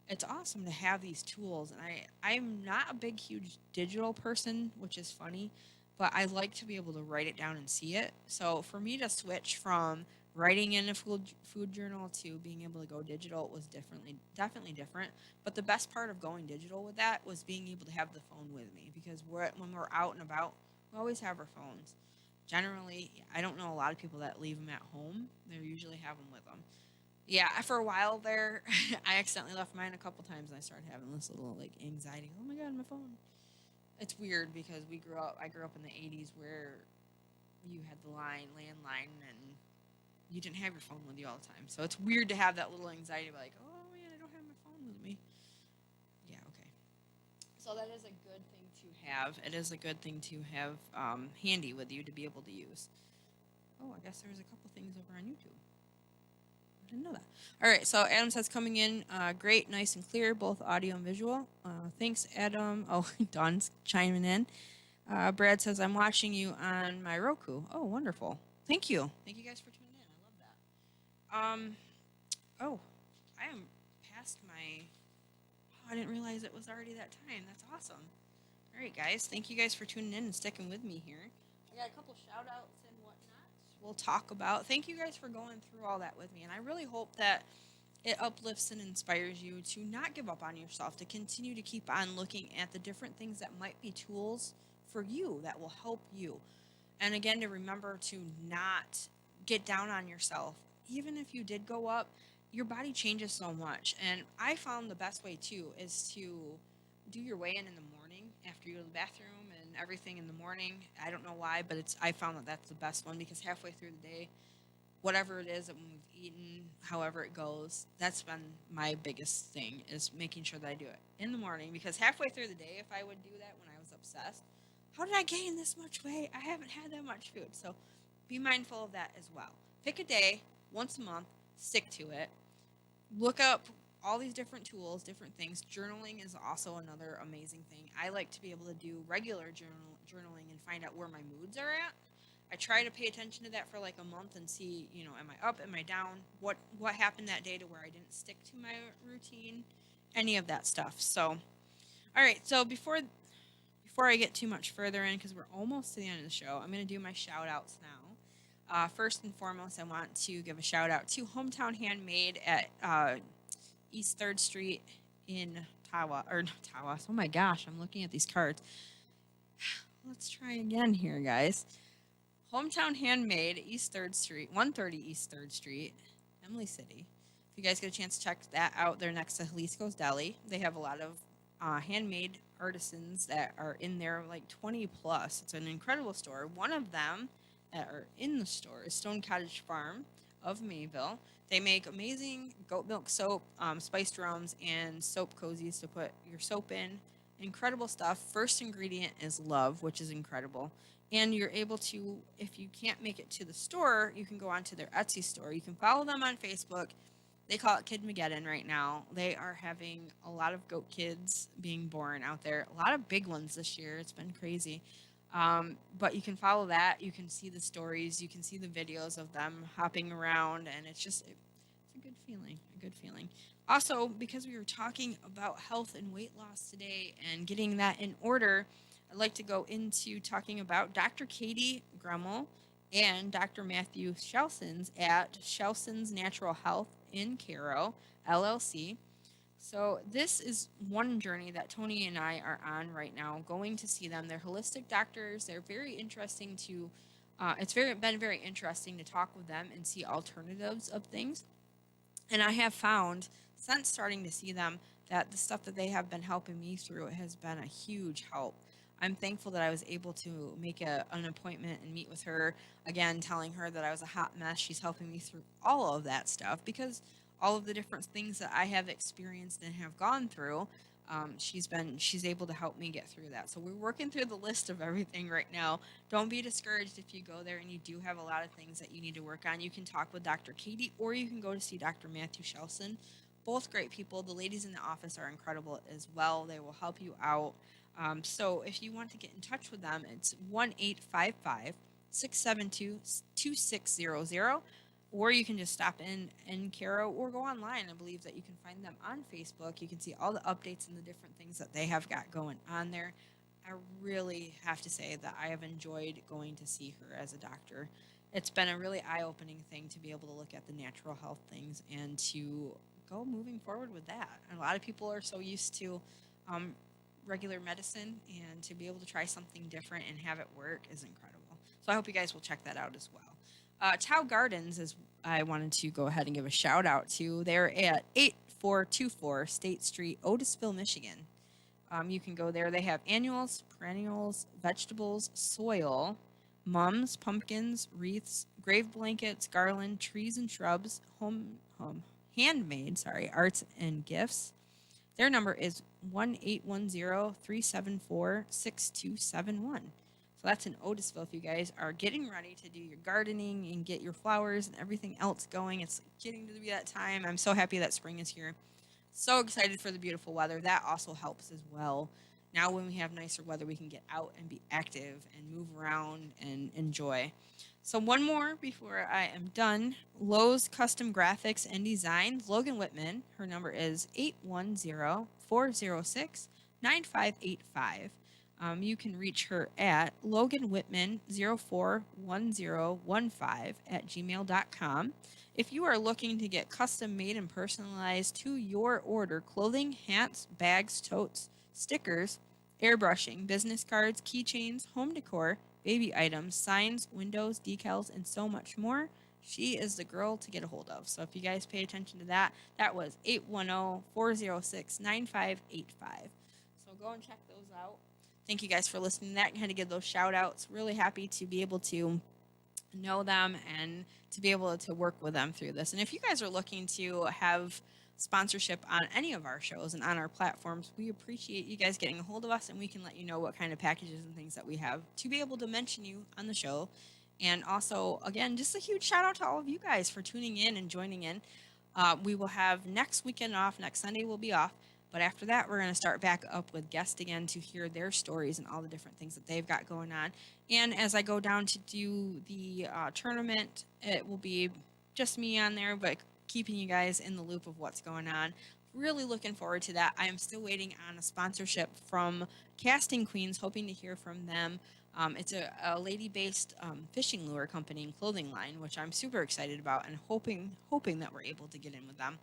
S1: It's awesome to have these tools, and I'm not a big huge digital person, which is funny, but I like to be able to write it down and see it. So for me to switch from writing in a food journal to being able to go digital was definitely different. But the best part of going digital with that was being able to have the phone with me because when we're out and about, we always have our phones. Generally, I don't know a lot of people that leave them at home. They usually have them with them. Yeah, for a while there, I accidentally left mine a couple times and I started having this little like anxiety. Oh my God, my phone. it's weird because I grew up in the 80s where you had the landline, and you didn't have your phone with you all the time. So it's weird to have that little anxiety of like, oh man, I don't have my phone with me. Yeah, okay. So that is a good thing to have. It is a good thing to have handy with you to be able to use. Oh, I guess there's a couple things over on YouTube. I didn't know that. All right, so Adam says coming in great, nice and clear, both audio and visual. Thanks, Adam. Oh, Dawn's chiming in. Brad says I'm watching you on my Roku. Oh, wonderful. Thank you. Thank you guys for tuning in. I love that. Oh, I am past my. Oh, I didn't realize it was already that time. That's awesome. All right, guys. Thank you guys for tuning in and sticking with me here. I got a couple shout outs and whatnot we'll talk about. Thank you guys for going through all that with me. And I really hope that it uplifts and inspires you to not give up on yourself, to continue to keep on looking at the different things that might be tools for you that will help you. And again, to remember to not get down on yourself. Even if you did go up, your body changes so much. And I found the best way too is to do your weigh in the morning after you go to the bathroom and everything in the morning. I don't know why, but I found that that's the best one because halfway through the day, whatever it is that we've eaten, however it goes, that's been my biggest thing is making sure that I do it in the morning because halfway through the day, if I would do that when I was obsessed, how did I gain this much weight? I haven't had that much food. So be mindful of that as well. Pick a day once a month, stick to it. Look up all these different tools, different things. Journaling is also another amazing thing. I like to be able to do regular journaling and find out where my moods are at. I try to pay attention to that for like a month and see, am I up, am I down? What happened that day to where I didn't stick to my routine? Any of that stuff. So, all right. So before I get too much further in, because we're almost to the end of the show, I'm going to do my shout outs now. First and foremost, I want to give a shout out to Hometown Handmade at East 3rd Street in Tawas. Oh my gosh, I'm looking at these cards. Let's try again here, guys. Hometown Handmade, East 3rd Street, 130 East 3rd Street, Emily City. If you guys get a chance to check that out, they're next to Jalisco's Deli. They have a lot of handmade artisans that are in there, like 20 plus. It's an incredible store. One of them that are in the store is Stone Cottage Farm of Mayville. They make amazing goat milk soap, spiced rums, and soap cozies to put your soap in. Incredible stuff. First ingredient is love, which is incredible. And you're able to, if you can't make it to the store, you can go onto their Etsy store. You can follow them on Facebook. They call it Kidmageddon right now. They are having a lot of goat kids being born out there. A lot of big ones this year. It's been crazy. But you can follow that. You can see the stories. You can see the videos of them hopping around. And it's just, it's a good feeling. A good feeling. Also, because we were talking about health and weight loss today and getting that in order, I'd like to go into talking about Dr. Katie Gremmel and Dr. Matthew Shelsons at Shelsons Natural Health in Cairo, LLC. So this is one journey that Tony and I are on right now, going to see them. They're holistic doctors. They're very interesting to, been very interesting to talk with them and see alternatives of things. And I have found, since starting to see them, that the stuff that they have been helping me through has been a huge help. I'm thankful that I was able to make an appointment and meet with her, again, telling her that I was a hot mess. She's helping me through all of that stuff because all of the different things that I have experienced and have gone through, she's able to help me get through that. So we're working through the list of everything right now. Don't be discouraged if you go there and you do have a lot of things that you need to work on. You can talk with Dr. Katie or you can go to see Dr. Matthew Shelson. Both great people. The ladies in the office are incredible as well. They will help you out. So if you want to get in touch with them, it's 1-855-672-2600, or you can just stop in Cairo or go online. I believe that you can find them on Facebook. You can see all the updates and the different things that they have got going on there. I really have to say that I have enjoyed going to see her as a doctor. It's been a really eye-opening thing to be able to look at the natural health things and to go moving forward with that. And a lot of people are so used to regular medicine, and to be able to try something different and have it work is incredible. So I hope you guys will check that out as well. Tao Gardens is I wanted to go ahead and give a shout out to. They're at 8424 State Street, Otisville, Michigan. You can go there. They have annuals, perennials, vegetables, soil, mums, pumpkins, wreaths, grave blankets, garland, trees and shrubs, handmade, arts and gifts. Their number is 1-810-374-6271. So that's in Otisville if you guys are getting ready to do your gardening and get your flowers and everything else going. It's getting to be that time. I'm so happy that spring is here. So excited for the beautiful weather. That also helps as well. Now when we have nicer weather, we can get out and be active and move around and enjoy. So one more before I am done. Lowe's Custom Graphics and Design, Logan Whitman. Her number is 810-406-9585. You can reach her at loganwhitman041015 If you are looking to get custom made and personalized to your order clothing, hats, bags, totes, stickers, airbrushing, business cards, keychains, home decor, baby items, signs, windows, decals, and so much more, she is the girl to get a hold of. So if you guys pay attention to that, that was 810-406-9585. So go and check those out. Thank you guys for listening to that and had to give those shout outs. Really happy to be able to know them and to be able to work with them through this. And if you guys are looking to have sponsorship on any of our shows and on our platforms, we appreciate you guys getting a hold of us, and we can let you know what kind of packages and things that we have to be able to mention you on the show. And also, again, just a huge shout out to all of you guys for tuning in and joining in. We will have next weekend off. Next Sunday we'll be off. But after that, we're going to start back up with guests again to hear their stories and all the different things that they've got going on. And as I go down to do the tournament, it will be just me on there, but keeping you guys in the loop of what's going on. Really looking forward to that. I am still waiting on a sponsorship from Casting Queens, hoping to hear from them. It's a lady-based fishing lure company and clothing line, which I'm super excited about and hoping that we're able to get in with them.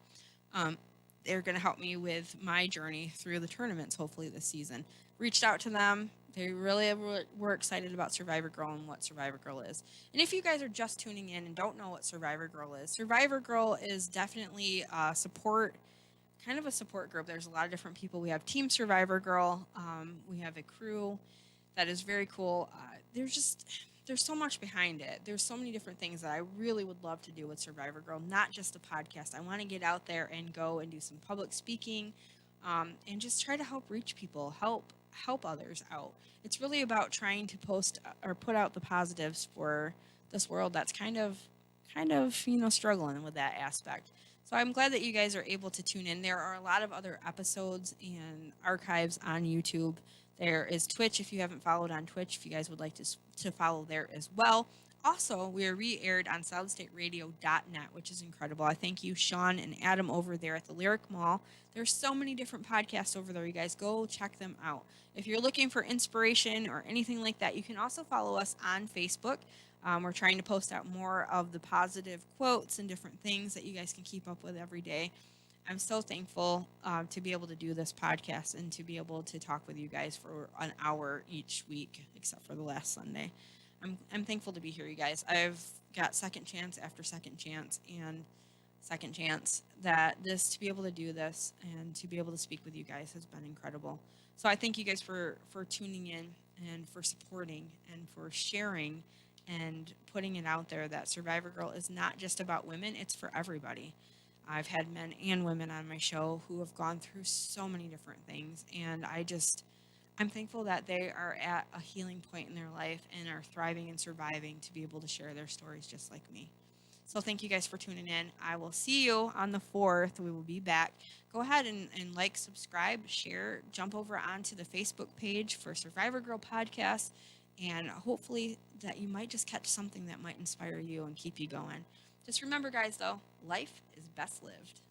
S1: They're going to help me with my journey through the tournaments, hopefully this season. Reached out to them. They really were excited about Survivor Girl and what Survivor Girl is. And if you guys are just tuning in and don't know what Survivor Girl is definitely a support group. There's a lot of different people. We have Team Survivor Girl. We have a crew that is very cool. There's so much behind it. There's so many different things that I really would love to do with Survivor Girl, not just a podcast. I want to get out there and go and do some public speaking, and just try to help reach people, help others out. It's really about trying to post or put out the positives for this world that's kind of struggling with that aspect. So I'm glad that you guys are able to tune in. There are a lot of other episodes and archives on YouTube. There is Twitch, if you haven't followed on Twitch, if you guys would like to follow there as well. Also, we are re-aired on solidstateradio.net, which is incredible. I thank you, Sean and Adam, over there at the Lyric Mall. There's so many different podcasts over there. You guys go check them out. If you're looking for inspiration or anything like that, you can also follow us on Facebook. We're trying to post out more of the positive quotes and different things that you guys can keep up with every day. I'm so thankful to be able to do this podcast and to be able to talk with you guys for an hour each week, except for the last Sunday. I'm thankful to be here, you guys. I've got second chance after second chance and second chance to be able to do this and to be able to speak with you guys has been incredible. So I thank you guys for tuning in and for supporting and for sharing and putting it out there that Survivor Girl is not just about women, it's for everybody. I've had men and women on my show who have gone through so many different things, and I'm thankful that they are at a healing point in their life and are thriving and surviving to be able to share their stories just like me. So thank you guys for tuning in. I will see you on the 4th. We will be back. Go ahead and like, subscribe, share, jump over onto the Facebook page for Survivor Girl Podcast, and hopefully that you might just catch something that might inspire you and keep you going. Just remember, guys, though, life is best lived.